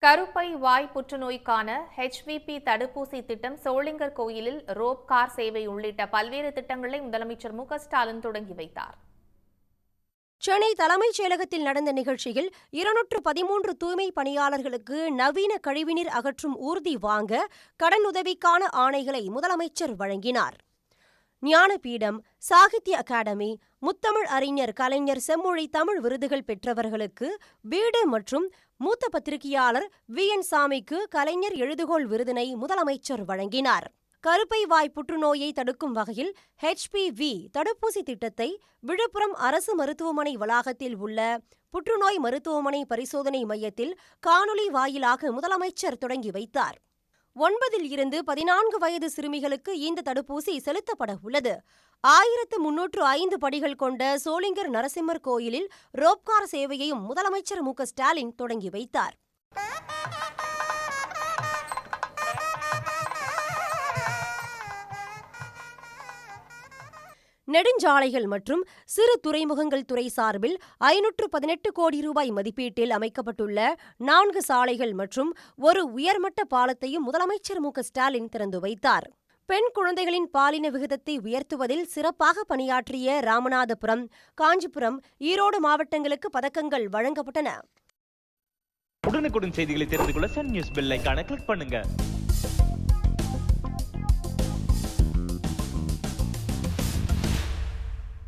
கருப்பை வாய் புற்றுநோய்க்கான HPV தடுப்பூசி திட்டம் சோளிங்கர் கோயிலில் ரோப் கார் சேவை உள்ளிட்ட பல்வேறு திட்டங்களை முதலமைச்சர் மு.க.ஸ்டாலின் தொடங்கி வைத்தார். சென்னை தலைமைச் செயலகத்தில் நடந்த நிகழ்ச்சியில் 213 தூய்மை பணியாளர்களுக்கு நவீன கழிவுநீர் அகற்றும் ஊர்தி வாங்க கடனுதவிக்கான ஆணைகளை முதலமைச்சர் வழங்கினார். ஞானபீடம், சாகித்ய அகாடமி, முத்தமிழ் அறிஞர் கலைஞர் செம்மொழி தமிழ் விருதுகள் பெற்றவர்களுக்கு வீடு மற்றும் மூத்த பத்திரிகையாளர் VN சாமிக்கு கலைஞர் எழுதுகோள் விருதினை முதலமைச்சர் வழங்கினார். கருப்பை வாய் புற்றுநோயை தடுக்கும் வகையில் HPV தடுப்பூசி திட்டத்தை விழுப்புரம் அரசு மருத்துவமனை வளாகத்தில் உள்ள புற்றுநோய் மருத்துவமனை பரிசோதனை மையத்தில் காணொலி வாயிலாக முதலமைச்சர் தொடங்கி வைத்தார். 9 இருந்து 14 வயது சிறுமிகளுக்கு இந்த தடுப்பூசி செலுத்தப்பட உள்ளது. 1305 படிகள் கொண்ட சோளிங்கர் நரசிம்மர் கோயிலில் ரோப்கார் சேவையையும் முதலமைச்சர் மு.க.ஸ்டாலின் தொடங்கி வைத்தார். நெடுஞ்சாலைகள் மற்றும் சிறு துறைமுகங்கள் துறை சார்பில் 518 கோடி ரூபாய் மதிப்பீட்டில் அமைக்கப்பட்டுள்ள 4 சாலைகள் மற்றும் ஒரு உயர்மட்ட பாலத்தையும் முதலமைச்சர் மு.க.ஸ்டாலின் திறந்து வைத்தார். பெண் குழந்தைகளின் பாலின விகிதத்தை உயர்த்துவதில் சிறப்பாக பணியாற்றிய ராமநாதபுரம், காஞ்சிபுரம், ஈரோடு மாவட்டங்களுக்கு பதக்கங்கள் வழங்கப்பட்டன. உடனுக்குடன் செய்திகளை தெரிந்து கொள்ள சன் நியூஸ் பெல் ஐகானை கிளிக் பண்ணுங்க.